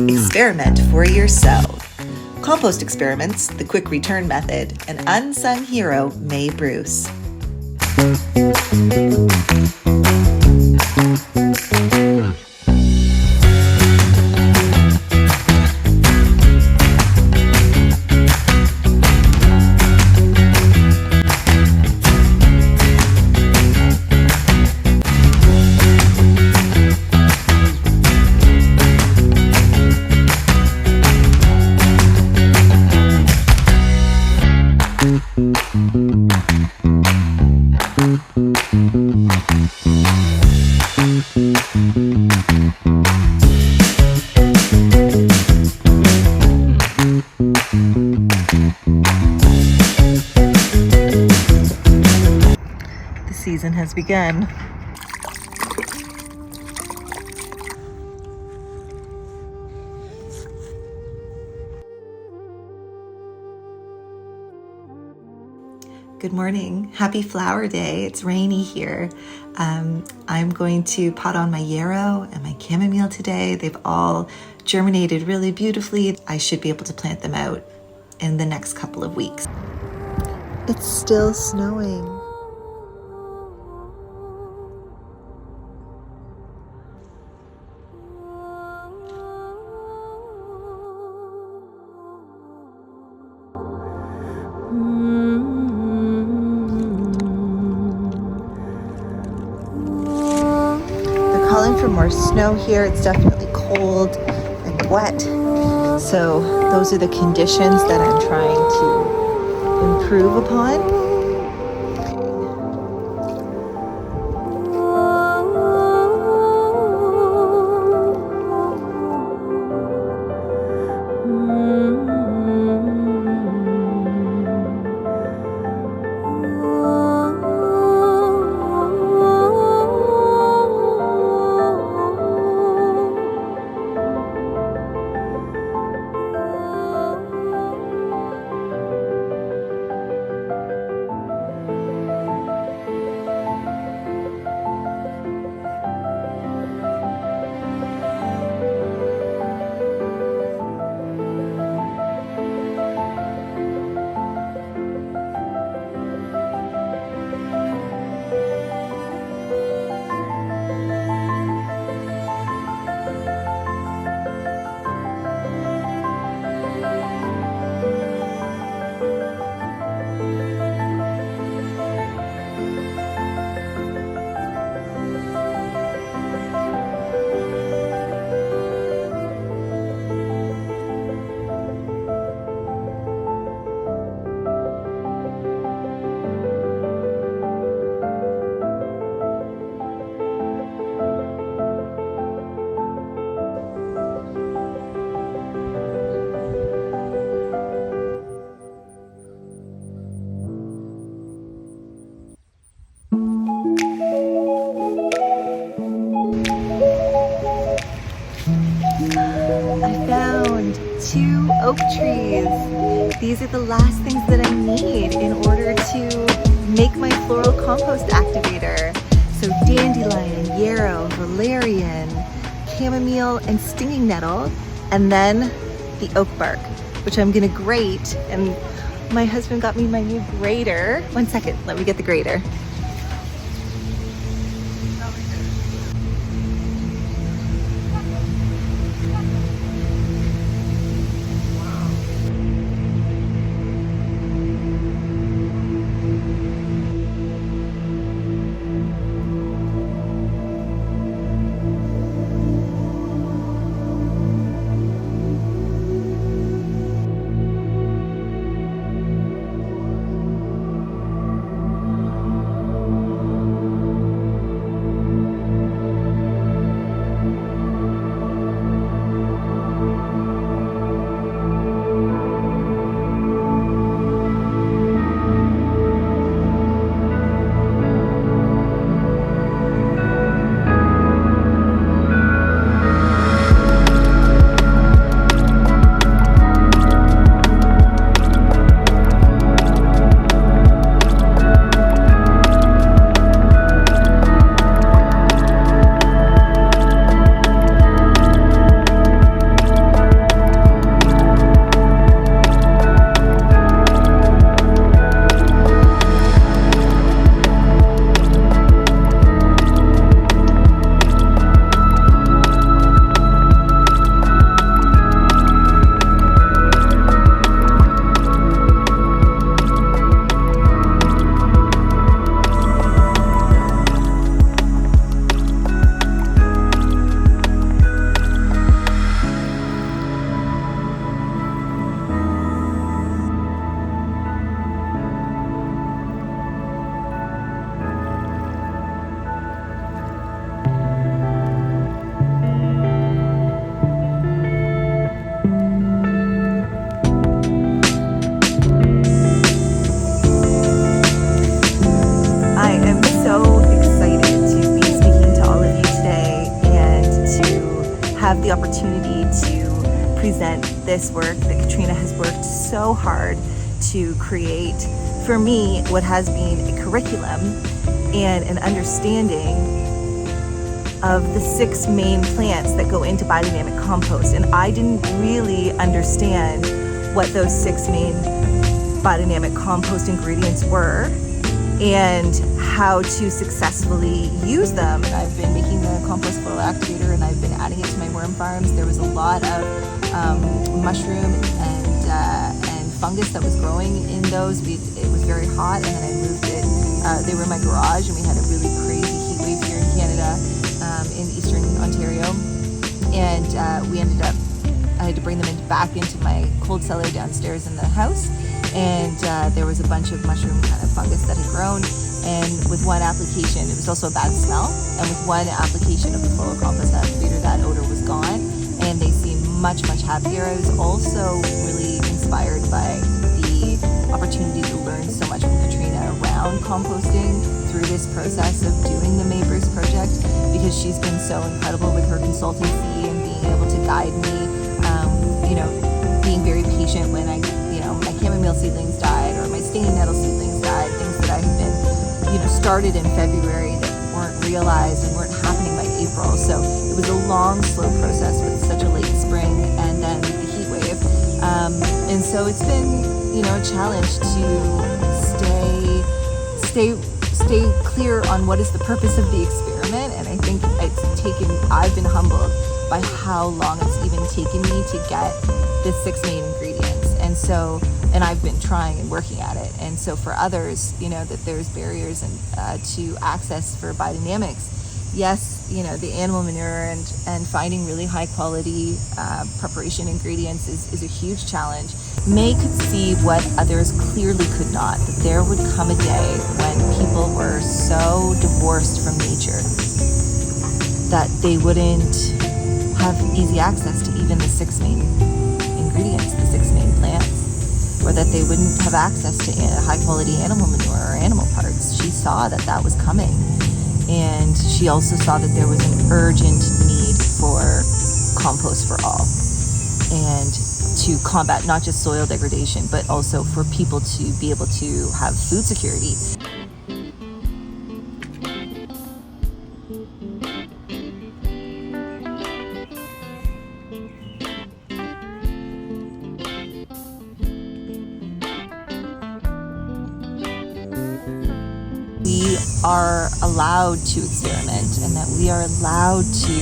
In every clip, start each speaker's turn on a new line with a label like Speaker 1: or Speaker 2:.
Speaker 1: Experiment for yourself. Compost experiments, the quick return method, an unsung hero, Maye Bruce. The season has begun. Good morning. Happy flower day. It's rainy here. I'm going to pot on my yarrow and my chamomile today. They've all germinated really beautifully. I should be able to plant them out in the next couple of weeks. It's still snowing. Calling for more snow here. It's definitely cold and wet. So those are the conditions that I'm trying to improve upon. Two oak trees. These are the last things that I need in order to make my floral compost activator. So dandelion, yarrow, valerian, chamomile, and stinging nettle, and then the oak bark, which I'm gonna grate. And my husband got me my new grater. One second, let me get the grater. this work that Katrina has worked so hard to create for me what has been a curriculum and an understanding of the 6 main plants that go into biodynamic compost. And I didn't really understand what those 6 main biodynamic compost ingredients were and how to successfully use them. I've been making the compost floral activator and I've been adding it to my worm farms. There was a lot of mushroom and fungus that was growing in those. It was very hot, and then I moved it. They were in my garage, and we had a really crazy heat wave here in Canada, in eastern Ontario, and we ended up, I had to bring them back into my cold cellar downstairs in the house, and there was a bunch of mushroom kind of fungus that had grown, and with one application, it was also a bad smell, and with one application of the Floral Compost Activator, that odor was gone, and they seemed much happier. I was also really inspired by the opportunity to learn so much from Katrina around composting through this process of doing the Maye E Bruce project, because she's been so incredible with her consultancy and being able to guide me, being very patient when my chamomile seedlings died or my stinging nettle seedlings died, things that I had been, started in February that weren't realized and weren't happening by April. So it was a long, slow process with such a late spring and then the heat wave. And so it's been, a challenge to stay clear on what is the purpose of the experiment. And I think I've been humbled by how long it's even taken me to get the 6 main ingredients. And I've been trying and working at it. And so for others, that there's barriers to access for biodynamics. Yes, the animal manure and finding really high quality preparation ingredients is a huge challenge. Maye could see what others clearly could not, that there would come a day when people were so divorced from nature that they wouldn't have easy access to even the 6 main ingredients, the 6 main plants, or that they wouldn't have access to high quality animal manure or animal parts. She saw that was coming. And she also saw that there was an urgent need for compost for all, and to combat not just soil degradation, but also for people to be able to have food security. We are allowed to experiment, and that we are allowed to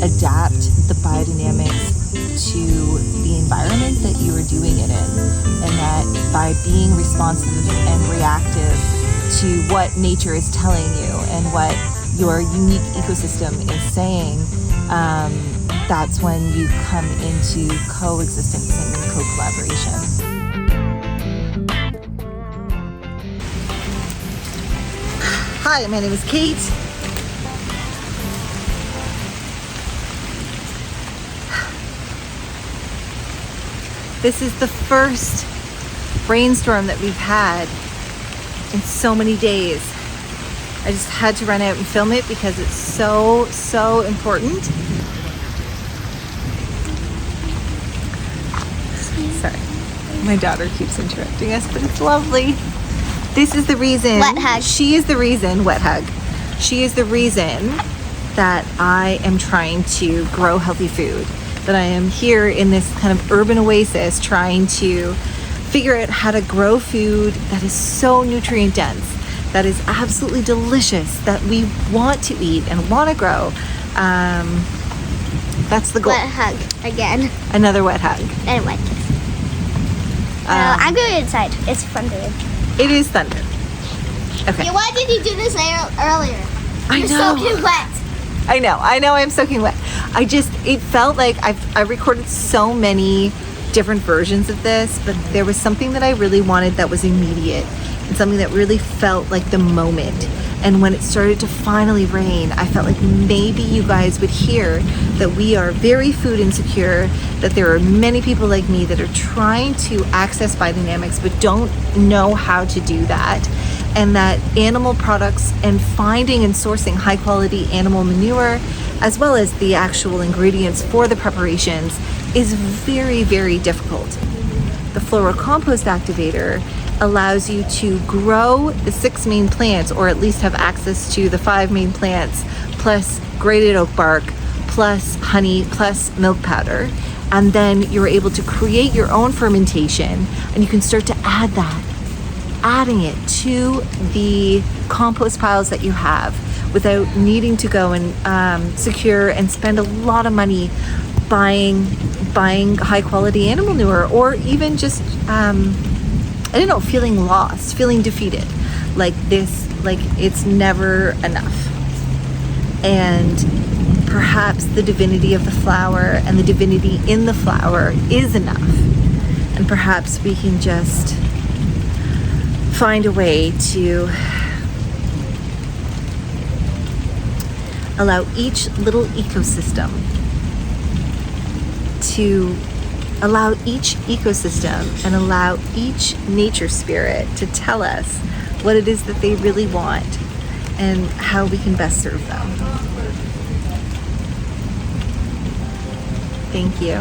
Speaker 1: adapt the biodynamics to the environment that you are doing it in, and that by being responsive and reactive to what nature is telling you and what your unique ecosystem is saying, that's when you come into coexistence and co-collaboration. Hi, my name is Kate. This is the first rainstorm that we've had in so many days. I just had to run out and film it because it's so important. Sorry, my daughter keeps interrupting us, but it's lovely. This is the reason.
Speaker 2: Wet hug.
Speaker 1: She is the reason. Wet hug. She is the reason that I am trying to grow healthy food. That I am here in this kind of urban oasis trying to figure out how to grow food that is so nutrient dense, that is absolutely delicious, that we want to eat and want to grow. That's the goal.
Speaker 2: Wet hug again.
Speaker 1: Another wet hug.
Speaker 2: And a wet kiss. I'm going inside. It's thundering.
Speaker 1: It is thunder. Okay.
Speaker 2: Yeah, why did you do this earlier?
Speaker 1: You're
Speaker 2: soaking wet.
Speaker 1: I know I'm soaking wet. It felt like I recorded so many different versions of this, but there was something that I really wanted that was immediate and something that really felt like the moment. And when it started to finally rain, I felt like maybe you guys would hear that we are very food insecure, that there are many people like me that are trying to access biodynamics but don't know how to do that, and that animal products and finding and sourcing high quality animal manure, as well as the actual ingredients for the preparations, is very, very difficult. The Floral Compost Activator allows you to grow the 6 main plants, or at least have access to the 5 main plants, plus grated oak bark, plus honey, plus milk powder. And then you're able to create your own fermentation, and you can start to add that, adding it to the compost piles that you have without needing to go and secure and spend a lot of money buying high quality animal manure, or even just I don't know, feeling lost, feeling defeated, like it's never enough. And perhaps the divinity of the flower and the divinity in the flower is enough. And perhaps we can just find a way to allow each little ecosystem and allow each nature spirit to tell us what it is that they really want and how we can best serve them. Thank you.